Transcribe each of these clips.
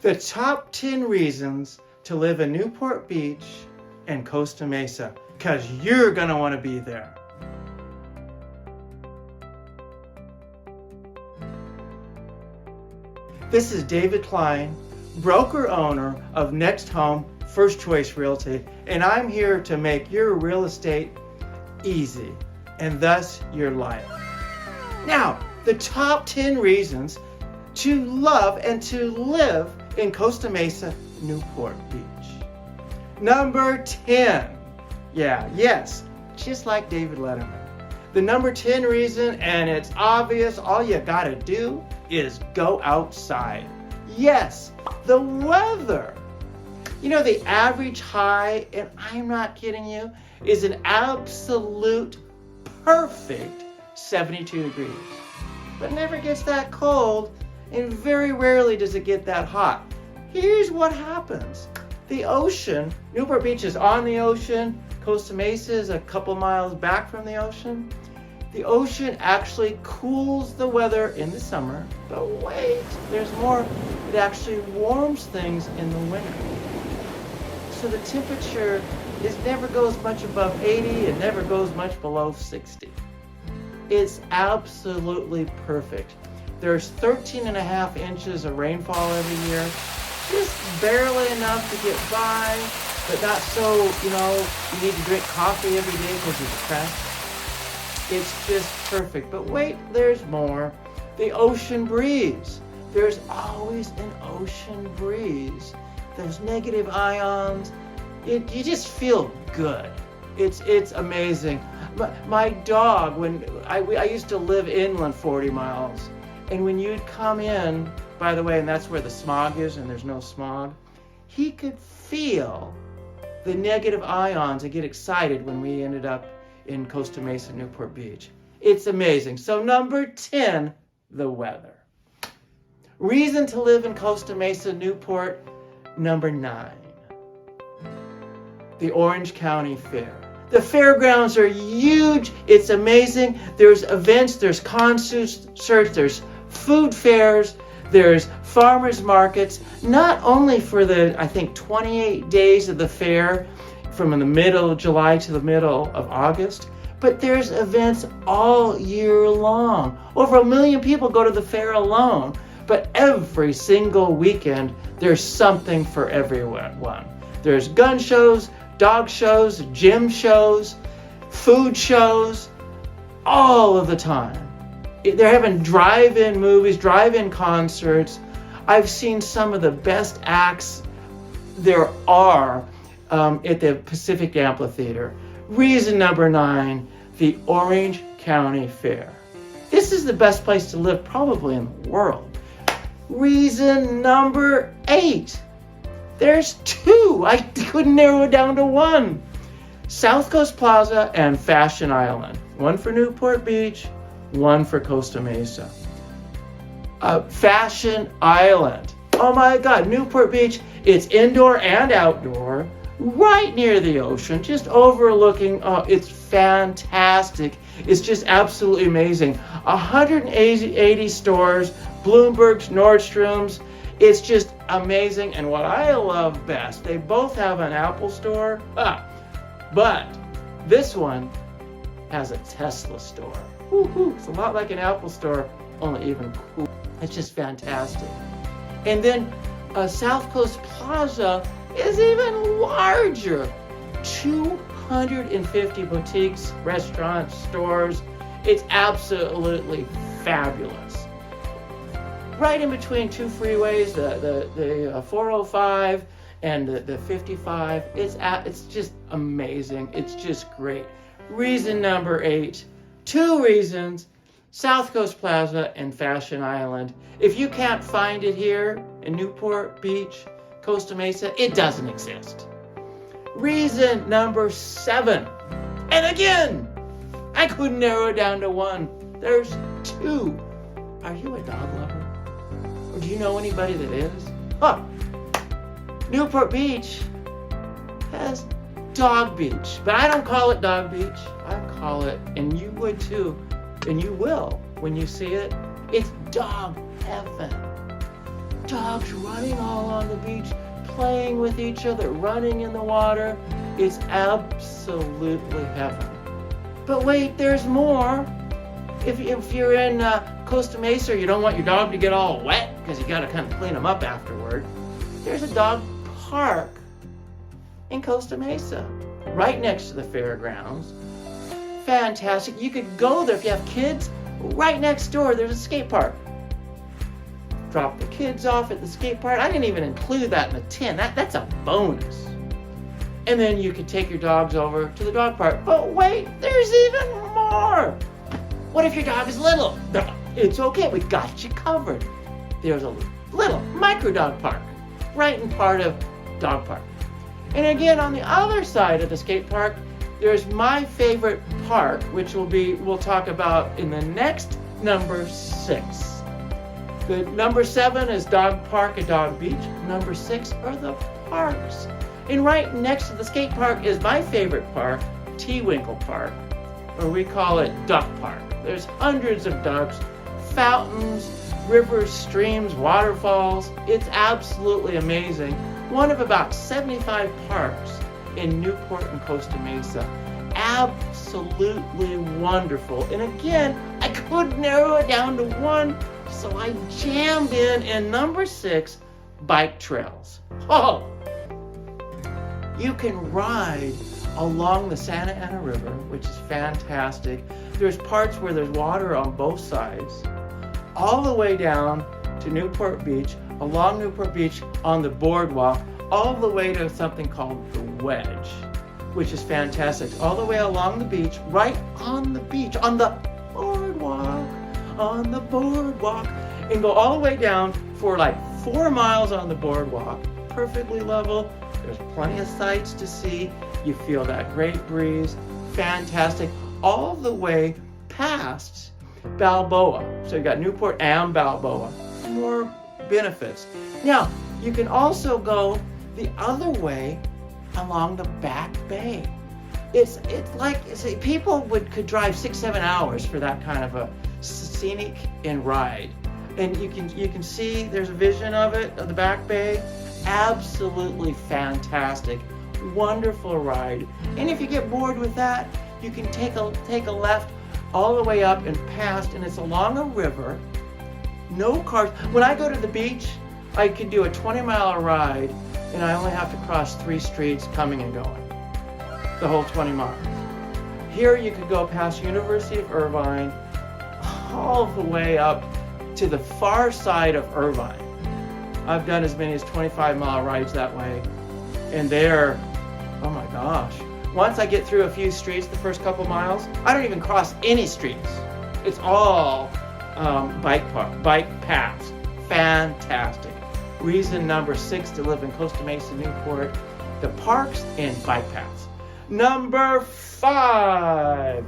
The top 10 reasons to live in Newport Beach and Costa Mesa, because you're going to want to be there. This is David Klein, broker-owner of Next Home First Choice Realty, and I'm here to make your real estate easy, and thus your life. Now, the top 10 reasons to love and to live in Costa Mesa, Newport Beach. Number 10. Yes, just like David Letterman. The number 10 reason, and it's obvious, all you gotta do is go outside. Yes, the weather. You know, the average high, and I'm not kidding you, is an absolute perfect 72 degrees. But it never gets that cold, and very rarely does it get that hot. Here's what happens. The ocean, Newport Beach is on the ocean, Costa Mesa is a couple miles back from the ocean. The ocean actually cools the weather in the summer, but wait, there's more. It actually warms things in the winter. So the temperature never goes much above 80, it never goes much below 60. It's absolutely perfect. There's 13.5 inches of rainfall every year, just barely enough to get by, but not so, you need to drink coffee every day because you're depressed. It's just perfect. But wait, there's more. The ocean breeze. There's always an ocean breeze. There's negative ions. You just feel good. It's amazing. My dog, when I used to live inland 40 miles, and when you'd come in, by the way, and that's where the smog is, and there's no smog, he could feel the negative ions and get excited when we ended up in Costa Mesa, Newport Beach. It's amazing. So number 10, the weather. Reason to live in Costa Mesa, Newport, number 9. The Orange County Fair. The fairgrounds are huge. It's amazing. There's events, there's concerts, there's food fairs, there's farmers markets, not only for the, 28 days of the fair, from the middle of July to the middle of August, but there's events all year long. Over 1 million people go to the fair alone, but every single weekend, there's something for everyone. There's gun shows, dog shows, gym shows, food shows, all of the time. They're having drive-in movies, drive-in concerts. I've seen some of the best acts there are at the Pacific Amphitheater. Reason number 9, the Orange County Fair. This is the best place to live probably in the world. Reason number 8. There's 2. I couldn't narrow it down to 1. South Coast Plaza and Fashion Island. One for Newport Beach, one for Costa Mesa. Fashion Island. Oh my God, Newport Beach, it's indoor and outdoor, right near the ocean, just overlooking, it's fantastic. It's just absolutely amazing. 180 stores, Bloomberg's, Nordstrom's. It's just amazing. And what I love best, they both have an Apple store, but this one has a Tesla store. Woo-hoo. It's a lot like an Apple store, only even cool. It's just fantastic. And then South Coast Plaza is even larger. 250 boutiques, restaurants, stores. It's absolutely fabulous. Right in between 2 freeways, the 405 and the 55. It's just amazing. It's just great. Reason number 8. 2 reasons. South Coast Plaza and Fashion Island. If you can't find it here in Newport Beach, Costa Mesa, it doesn't exist. Reason number 7. And again, I couldn't narrow it down to 1. There's 2. Are you a dog lover? Or do you know anybody that is? Newport Beach has Dog Beach. But I don't call it Dog Beach. I call it, and you would too, and you will when you see it, it's dog heaven. dogs running all on the beach, playing with each other, running in the water. It's absolutely heaven. But wait, there's more. If you're in Costa Mesa, you don't want your dog to get all wet because you got to kind of clean them up afterward. There's a dog park in Costa Mesa, right next to the fairgrounds. Fantastic. You could go there if you have kids. Right next door, there's a skate park. Drop the kids off at the skate park. I didn't even include that in the 10. That's a bonus. And then you could take your dogs over to the dog park. But wait, there's even more. What if your dog is little? It's okay, we got you covered. There's a little micro dog park right in part of dog park. And again, on the other side of the skate park, there's my favorite park, which we'll talk about in the next number 6. The number 7 is Dog Park and Dog Beach. Number 6 are the parks. And right next to the skate park is my favorite park, Tewinkle Park, or we call it Duck Park. There's hundreds of ducks, fountains, rivers, streams, waterfalls. It's absolutely amazing. One of about 75 parks in Newport and Costa Mesa. Absolutely wonderful. And again, I couldn't narrow it down to one, so I jammed in number 6, bike trails. Oh, you can ride along the Santa Ana River, which is fantastic. There's parts where there's water on both sides, all the way down to Newport Beach, along Newport Beach on the boardwalk, all the way to something called the Wedge, which is fantastic. All the way along the beach, right on the beach, on the boardwalk, and go all the way down for like 4 miles on the boardwalk, perfectly level. There's plenty of sights to see. You feel that great breeze, fantastic, all the way past Balboa. So you got Newport and Balboa, more benefits. Now, you can also go the other way along the Back Bay. It's like, people could drive 6-7 hours for that kind of a scenic and ride. And you can see there's a vision of it, of the Back Bay. Absolutely fantastic. Wonderful ride. And if you get bored with that, you can take a left all the way up and past, and it's along a river. No cars. When I go to the beach, I can do a 20-mile ride, and I only have to cross 3 streets coming and going. The whole 20 miles. Here you could go past University of Irvine, all the way up to the far side of Irvine. I've done as many as 25-mile rides that way, and they're, oh my gosh. Once I get through a few streets the first couple miles, I don't even cross any streets. It's all bike paths. Fantastic. Reason number 6 to live in Costa Mesa, Newport, the parks and bike paths. Number 5,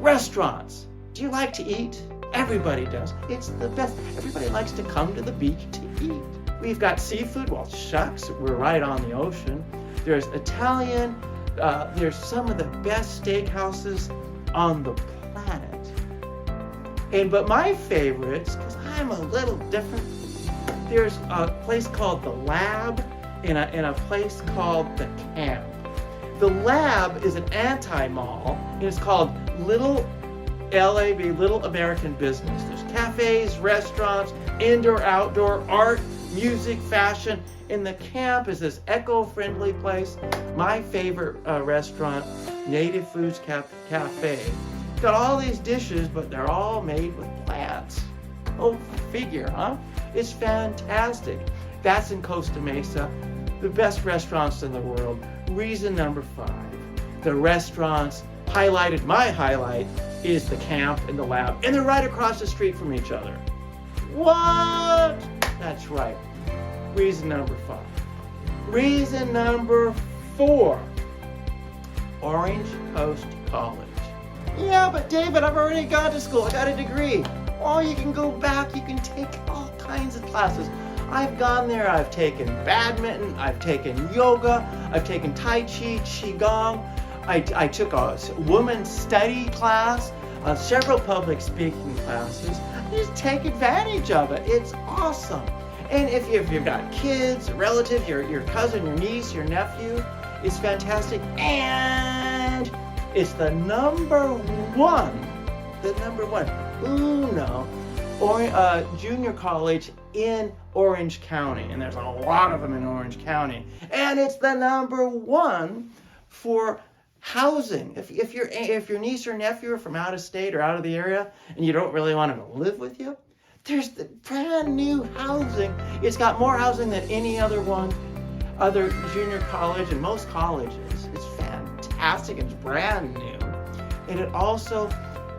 restaurants. Do you like to eat? Everybody does. It's the best. Everybody likes to come to the beach to eat. We've got seafood. Well, shucks, we're right on the ocean. There's Italian. There's some of the best steakhouses on the planet. But my favorites, because I'm a little different, there's a place called The Lab and a place called The Camp. The Lab is an anti-mall, and it's called Little LAB, Little American Business. There's cafes, restaurants, indoor, outdoor, art, music, fashion. And The Camp is this eco-friendly place. My favorite restaurant, Native Foods Cafe. Got all these dishes, but they're all made with plants. Go figure, huh? It's fantastic. That's in Costa Mesa. The best restaurants in the world. Reason number 5. The restaurants highlighted, my highlight is The Camp and The Lab. And they're right across the street from each other. What? That's right. Reason number 5. Reason number 4. Orange Coast College. Yeah, but David, I've already gone to school. I got a degree. Oh, you can go back. You can take all kinds of classes. I've gone there. I've taken badminton. I've taken yoga. I've taken Tai Chi, Qigong. I took a women's study class, several public speaking classes. Just take advantage of it. It's awesome. And if you've got kids, relatives, your cousin, your niece, your nephew, it's fantastic. And it's the number one, uno, junior college in Orange County. And there's a lot of them in Orange County. And it's the number one for housing. If your niece or nephew are from out of state or out of the area and you don't really want them to live with you, there's the brand new housing. It's got more housing than any other junior college and most colleges. It's fantastic. It's brand new. And it also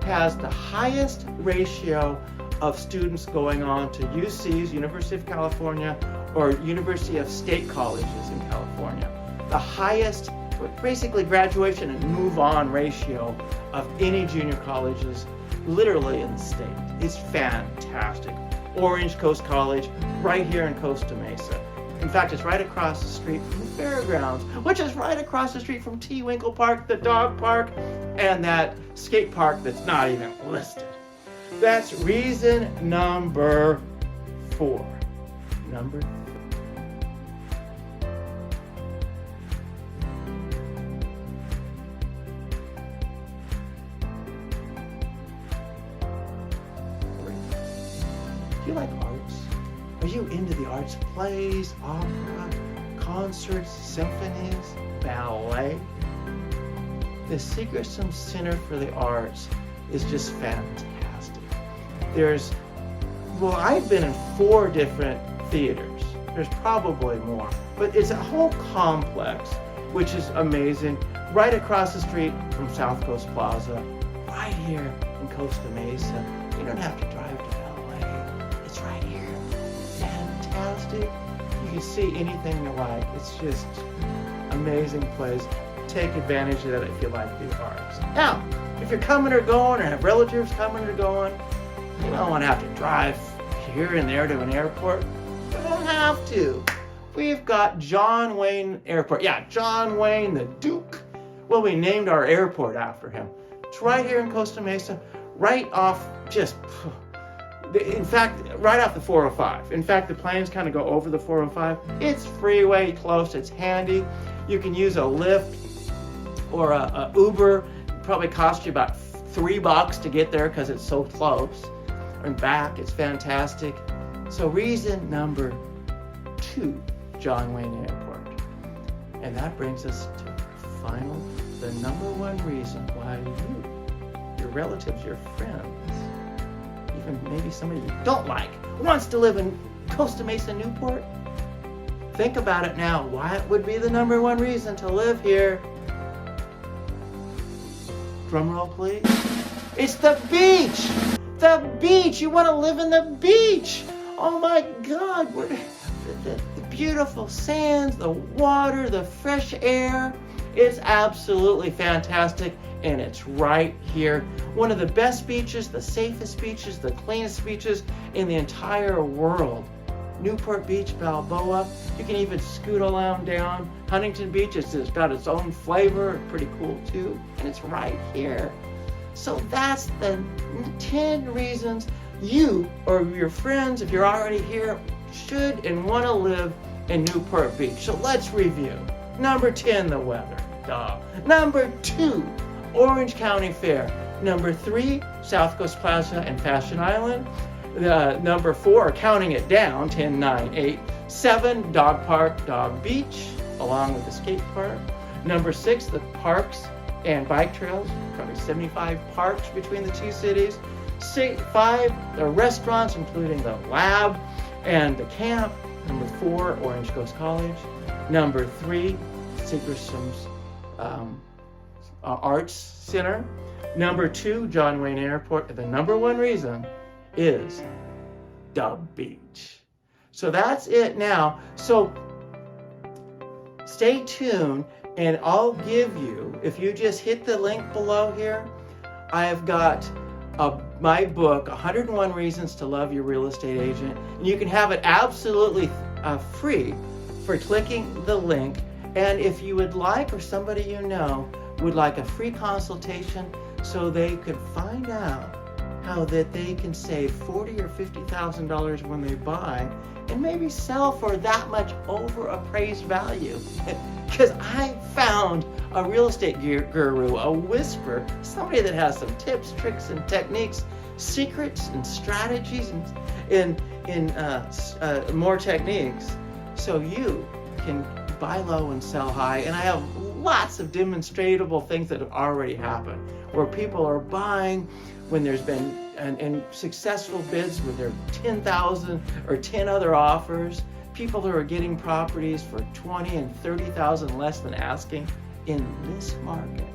has the highest ratio of students going on to UC's, University of California, or University of State Colleges in California. The highest, basically, graduation and move on ratio of any junior colleges literally in the state. It's fantastic. Orange Coast College, right here in Costa Mesa. In fact, it's right across the street from the fairgrounds, which is right across the street from T. Winkle Park, the dog park, and that skate park that's not even listed. That's reason number 4. Number 3. Do you like arts? Are you into the arts? Plays, opera, concerts, symphonies, ballet? The Segerstrom Center for the Arts is just fantastic. I've been in 4 different theaters. There's probably more, but it's a whole complex, which is amazing. Right across the street from South Coast Plaza, right here in Costa Mesa. You don't have to drive to LA. It's right here. Fantastic. You can see anything you like. It's just amazing place. Take advantage of that if you like the arts. Now, if you're coming or going or have relatives coming or going, you don't want to have to drive here and there to an airport. You don't have to. We've got John Wayne Airport. Yeah, John Wayne the Duke. Well, we named our airport after him. It's right here in Costa Mesa, right off right off the 405. In fact, the planes kind of go over the 405. It's freeway close. It's handy. You can use a Lyft or a Uber. It probably cost you about $3 to get there because it's so close. And back, it's fantastic. So reason number 2, John Wayne Airport. And that brings us to the number 1 reason why your relatives, your friends, even maybe somebody you don't like, wants to live in Costa Mesa, Newport. Think about it now. Why would be the number 1 reason to live here? Drum roll, please. It's the beach. The beach. You want to live in the beach. Oh my God. The beautiful sands, the water, the fresh air. It's absolutely fantastic. And it's right here. One of the best beaches, the safest beaches, the cleanest beaches in the entire world. Newport Beach, Balboa. You can even scoot along down. Huntington Beach, it's got its own flavor, pretty cool too. And it's right here. So that's the 10 reasons you or your friends, if you're already here, should and want to live in Newport Beach. So let's review. Number 10, the weather. Duh. Number 2, Orange County Fair. Number 3, South Coast Plaza and Fashion Island. Number 4, counting it down, 10, 9, 8. 7, Dog Park, Dog Beach, along with the skate park. Number 6, the parks and bike trails, probably 75 parks between the 2 cities. 5, the restaurants, including the lab and the camp. Number 4, Orange Coast College. Number 3, Segerstrom's Arts Center. Number 2, John Wayne Airport. The number 1 reason is the beach. So that's it now. So stay tuned and I'll give you, if you just hit the link below here, I have got my book, 101 Reasons to Love Your Real Estate Agent. And you can have it absolutely free for clicking the link. And if you would like, or somebody you know would like a free consultation so they could find out how that they can save $40,000 or $50,000 when they buy and maybe sell for that much over appraised value. Because I found a real estate guru, a whisper, somebody that has some tips, tricks, and techniques, secrets and strategies and more techniques, so you can buy low and sell high. And I have lots of demonstratable things that have already happened, where people are buying when there's been and successful bids where there are 10,000 or 10 other offers. People who are getting properties for 20 and 30,000 less than asking in this market.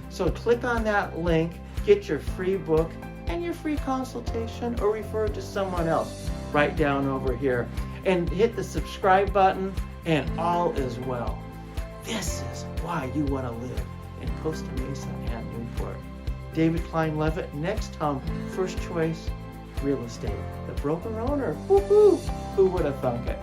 So click on that link, get your free book and your free consultation, or refer to someone else right down over here, and hit the subscribe button, and all is well. This is why you want to live in Costa Mesa and Newport. David Klein Levitt, Next Home, First Choice Real Estate, the broker owner. Woohoo! Who would have thunk it?